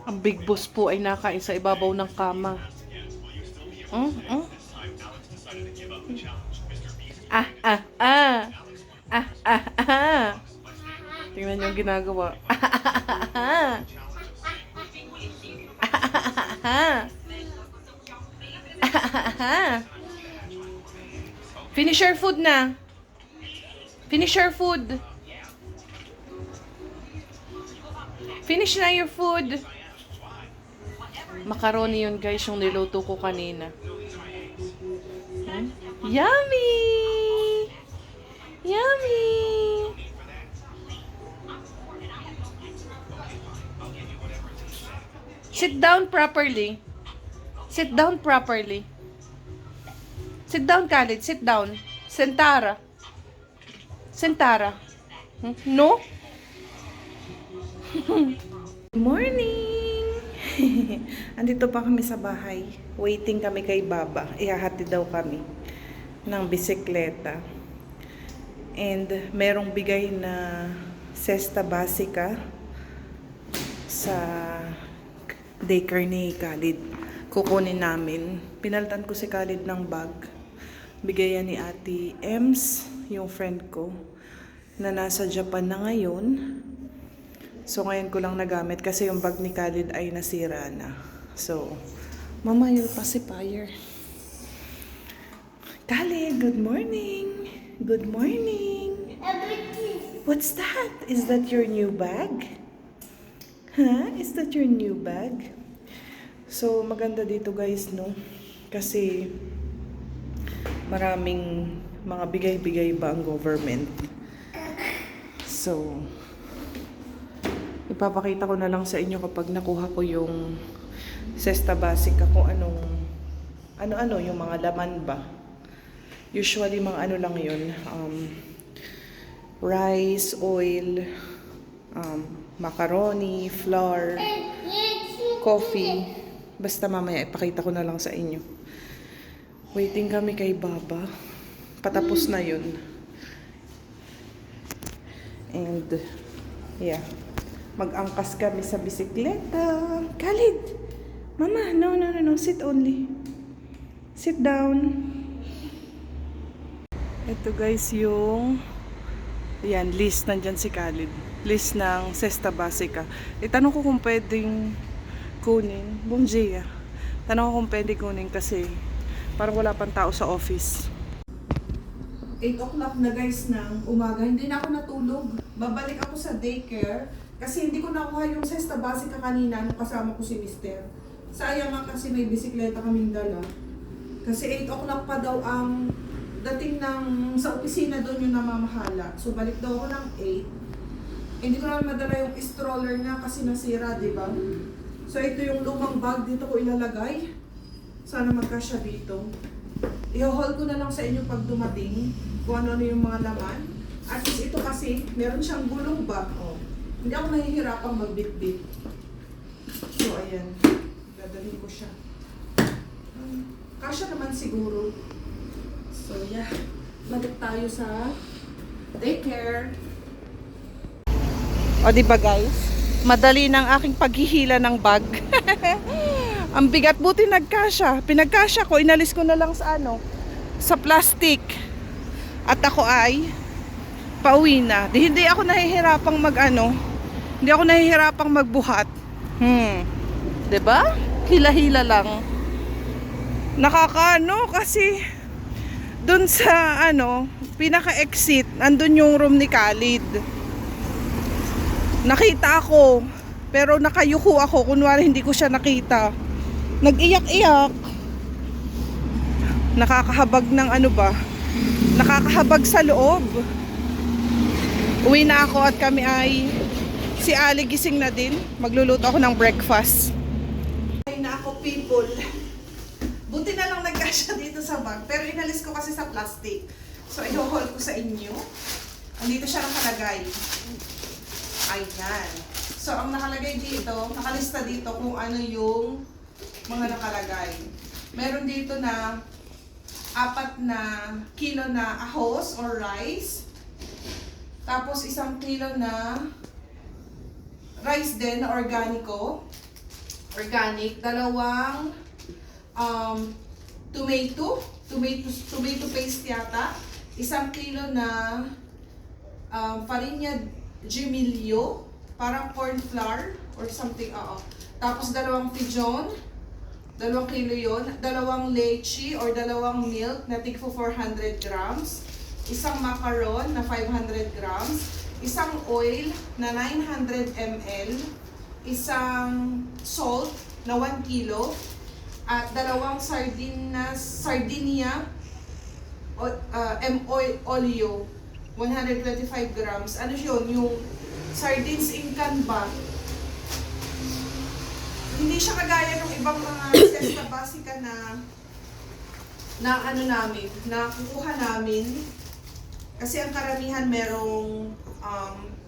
Ang Big Boss po ay nakain sa ibabaw ng kama. Mm, mm. Ah, ah, ah. Ah, ah, ah. Tingnan niyo yung ginagawa. Ah, ah, ah. Finish your food na. Finish your food. Finish na your food. Macaroni yun guys, yung niluto ko kanina. Hmm? Yummy! Yummy! Sit down properly. Sit down properly. Sit down, Khalid. Sit down. Sentara. Sentara. Hmm? No? Morning! Andito pa kami sa bahay. Waiting kami kay Baba. Ihahati daw kami ng bisikleta. And merong bigay na cesta basica sa daycare ni Khalid. Kukunin namin. Pinaltan ko si Khalid ng bag. Bigayan ni Ate Ems, yung friend ko, na nasa Japan na ngayon. So, ngayon ko lang nagamit kasi yung bag ni Khalid ay nasira na. So, Mama, your pacifier. Khalid, good morning. Good morning. What's that? Is that your new bag? Huh? Is that your new bag? So, maganda dito guys, no? Kasi, maraming mga bigay-bigay ba ang government. So, ipapakita ko na lang sa inyo kapag nakuha ko yung cesta basica kung ano-ano yung mga laman ba. Usually mga ano lang yun, rice, oil, macaroni, flour, coffee. Basta mamaya ipakita ko na lang sa inyo. Waiting kami kay Baba. Patapos na yun. And, yeah. Mag-angkas kami sa bisikleta. Khalid! Mama, no. Sit only. Sit down. Ito guys yung list. Nandyan si Khalid. List ng cesta basica. Itanong ko kung pwedeng kunin. Bonjia. Tanong ko kung pwedeng kunin kasi parang wala pang tao sa office. 8 o'clock na guys ng umaga. Hindi na ako natulog. Babalik ako sa daycare. Kasi hindi ko nakuha yung cesta basica kanina nung kasama ko si Mister. Sayang nga kasi may bisikleta kaming dala. Kasi 8 o'clock pa daw ang dating ng sa opisina doon yung namamahala. So balik daw ako ng 8. Hindi ko naman madala yung stroller niya kasi nasira, di ba? So ito yung lumang bag, dito ko ilalagay. Sana magkasya dito. I-haul ko na lang sa inyo pag dumating kung ano yung mga laman. At least ito kasi, meron siyang gulong ba? Oh. Hindi ako nahihirapang magbitbit. So ayan, dadalhin ko siya. Kasya naman siguro. So yeah, balik tayo sa daycare. O diba guys, madali ng aking paghihila ng bag. Ang bigat, buti nagkasya. Pinagkasya ko, inalis ko na lang sa sa plastic. At ako ay pauwi na. Hindi ako nahihirapang hindi ako nahihirapang magbuhat. Diba? Hila-hila lang. Nakakaano kasi dun sa pinaka-exit, andun yung room ni Khalid. Nakita ako, pero nakayuko ako, kunwari hindi ko siya nakita. Nag-iyak-iyak. Nakakahabag ng nakakahabag sa loob. Uwi na ako at kami ay, si Ali gising na din. Magluluto ako ng breakfast. Ay na ako people. Buti na lang nagkasya dito sa bag, pero inalis ko kasi sa plastic. So i-haul ko sa inyo. Andito siya nakalagay. Ayan. So ang nakalagay dito, nakalista dito kung ano yung mga nakalagay. Meron dito na 4 na kilo na ahos or rice. Tapos 1 kilo na rice din na organico. organic, dalawang tomato paste yata, 1 kilo na farinha gemilio, parang corn flour or something, Tapos dalawang pigeon, 2 kilo yun, dalawang leche or dalawang milk na tig 400 grams, isang macaron na 500 grams, isang oil na 900 ml, isang salt na 1 kilo, at dalawang sardinia olio 125 grams. Ano yun? Yung sardines in can ba? Hindi siya kagaya ng ibang mga cesta basica na ano namin, na kukuha namin. Kasi ang karamihan merong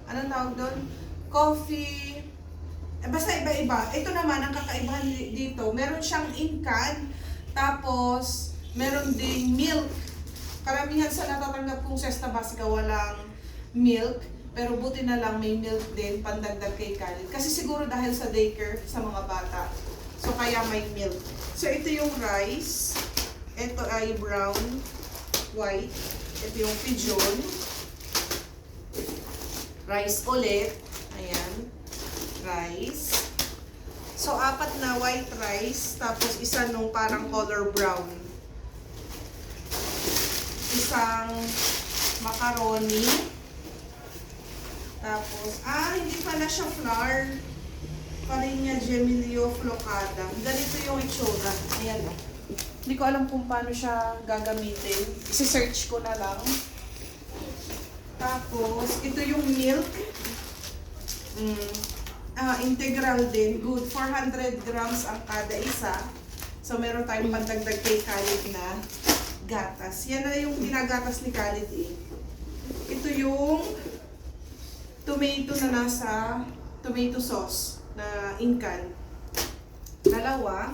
anong tawag doon? Coffee. Basta iba-iba. Ito naman, ang kakaibahan dito, meron siyang in can, tapos meron ding milk. Karamihan sa natatanggap kong cesta basica walang milk, pero buti na lang may milk din pandagdag kay Khalid. Kasi siguro dahil sa daycare sa mga bata, so kaya may milk. So ito yung rice, ito ay brown, white, ito yung pigeon, rice ulit, ayan, rice. So 4 na white rice, tapos isa nung parang color brown. Isang macaroni. Tapos, hindi pala siya flour. Farinha gemilio flocada. Ganito yung itsura. Ayan o. Hindi ko alam kung paano siya gagamitin. Isi-search ko na lang. Tapos, ito yung milk. Integral din. Good. 400 grams ang kada isa. So, meron tayong pandagdag kay Khalid na gatas. Yan na yung ginagatas ni Khalid eh. Ito yung tomato na nasa tomato sauce na in can. Dalawa.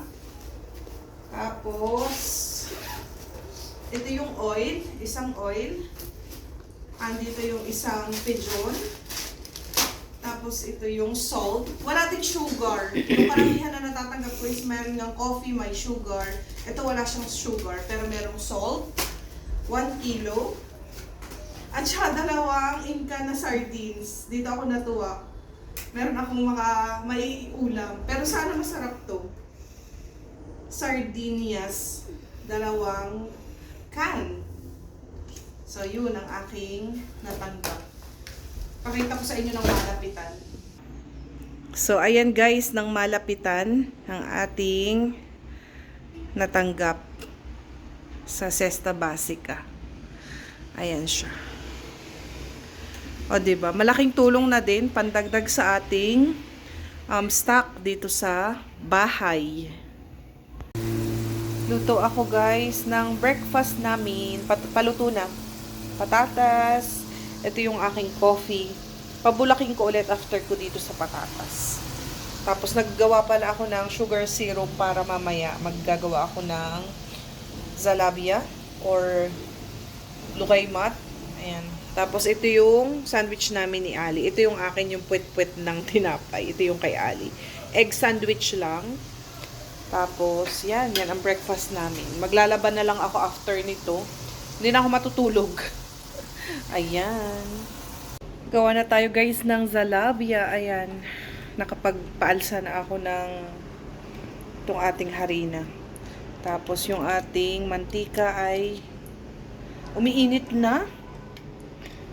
Tapos, ito yung oil. Isang oil. Andito yung isang pigeon. Tapos, ito yung salt. Wala din sugar. Yung karamihan na natatanggap ko is meron ng coffee, may sugar. Ito wala siyang sugar, pero merong salt. 1 kilo. At saka dalawang in can na sardines. Dito ako natuwa. Meron akong may ulam. Pero sana masarap to. Sardinias. Dalawang can. So, yun ang aking natanggap. Pakita ko sa inyo ng malapitan. So, ayan guys, ng malapitan ang ating natanggap sa cesta basica. Ayan siya. O, diba? Malaking tulong na din, pandagdag sa ating stock dito sa bahay. Luto ako guys ng breakfast namin. Paluto na. Patatas. Ito yung aking coffee. Pabulaking ko ulit after ko dito sa patatas. Tapos naggawa pala ako ng sugar syrup para mamaya maggagawa ako ng zalabia or lukaymat. Ayan. Tapos ito yung sandwich namin ni Ali. Ito yung akin yung puwet-puwet ng tinapay. Ito yung kay Ali. Egg sandwich lang. Tapos yan ang breakfast namin. Maglalaban na lang ako after nito. Hindi na ako matutulog. Ayan. Gawa na tayo guys ng zalabia. Ayan. Nakapagpaalsa na ako ng itong ating harina. Tapos yung ating mantika ay umiinit na.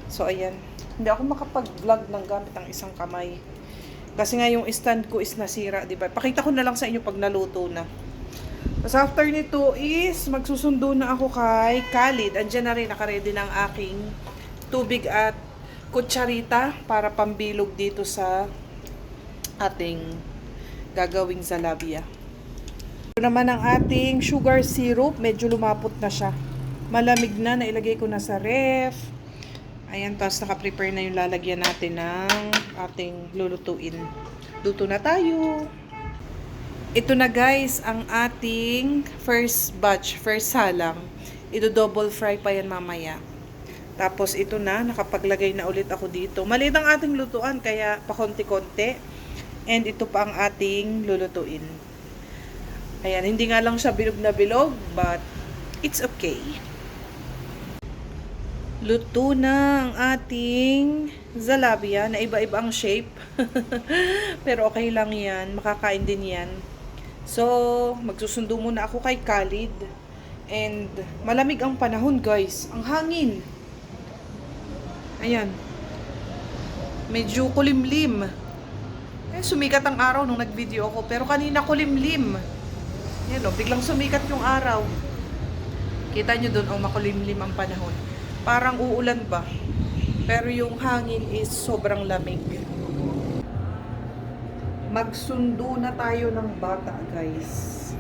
So ayan. Hindi ako makapag-vlog ng gamit ang isang kamay. Kasi nga yung stand ko is nasira, di ba? Pakita ko na lang sa inyo pag naluto na. Tapos after nito is magsusundo na ako kay Khalid. Andiyan na rin, nakaredy ng aking tubig at kutsarita para pambilog dito sa ating gagawing zalabia. Ito naman ang ating sugar syrup. Medyo lumapot na siya. Malamig na, nailagay ko na sa ref. Ayan, tapos naka-prepare na yung lalagyan natin ng ating lulutuin. Luto na tayo. Ito na guys, ang ating first batch, first salang. Ito double fry pa yan mamaya. Tapos ito na, nakapaglagay na ulit ako dito. Maliit ang ating lutuan, kaya pakonti-konti. And ito pa ang ating lulutuin. Ayan, hindi nga lang siya bilog na bilog, but it's okay. Luto na ang ating zalabia na iba-iba ang shape. Pero okay lang yan, makakain din yan. So, magsusundo muna ako kay Khalid. And malamig ang panahon, guys. Ang hangin. Ayan. Medyo kulimlim. Sumikat ang araw nung nag-video ako. Pero kanina kulimlim. Yan o, biglang sumikat yung araw. Kita nyo dun, makulimlim ang panahon. Parang uulan ba? Pero yung hangin is sobrang lamig. Magsundo na tayo ng bata, guys.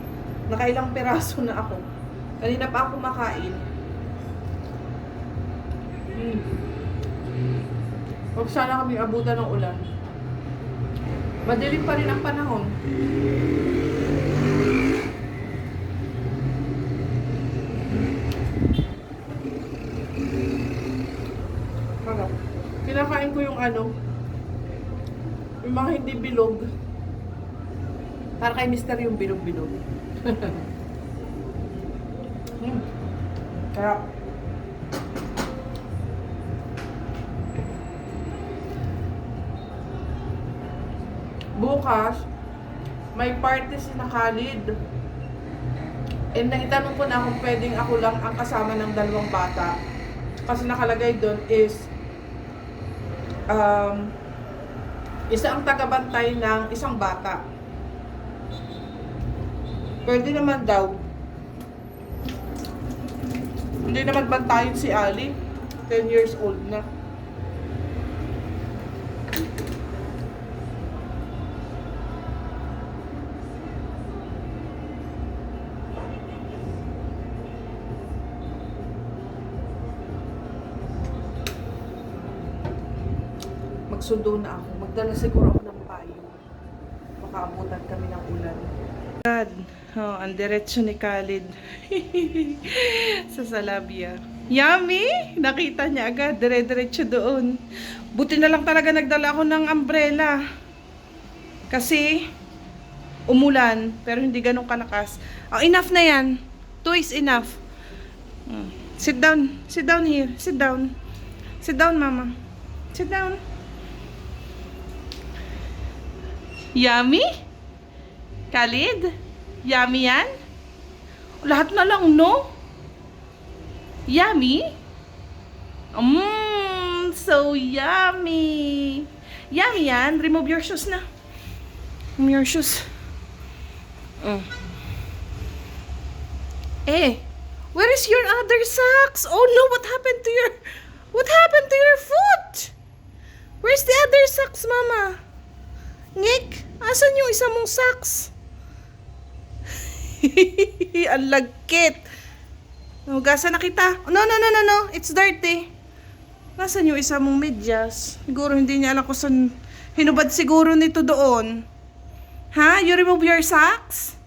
Nakailang peraso na ako. Kanina pa ako makain. Huwag sana kami abutan ng ulan. Madilim pa rin ang panahon. Kinakain ko yung yung mga hindi bilog. Para kay Mister yung bilog-bilog. Sarap. Bukas, may party si na Khalid. And naitanong ko na kung pwedeng ako lang ang kasama ng dalawang bata. Kasi nakalagay doon is isa ang tagabantay ng isang bata. Pwede naman daw. Hindi naman bantayin si Ali. 10 years old na. Magsundo na ako. Magdala siguro ako ng payo. Baka abutan kami ng ulan. God, ang diretso ni Khalid sa Zalabia. Yummy! Nakita niya agad, dire-diretso doon. Buti na lang talaga nagdala ako ng umbrella. Kasi umulan, pero hindi ganun kalakas. Enough na yan. 2 is enough. Sit down. Sit down here. Sit down. Sit down, mama. Sit down. Yummy? Khalid? Yummy yan? Lahat na lang, no? Yummy? So yummy. Yummy yan. Remove your shoes na. Remove your shoes. Where is your other socks? Oh no, what happened to your foot? Where's the other socks, mama? Nick, asan yung isa mong socks? Ang lagkit. Hugasan na kita. No. It's dirty. Nasaan yung isa mong medyas? Siguro hindi niya alam kung saan. Hinubad siguro nito doon. Ha? You remove your socks?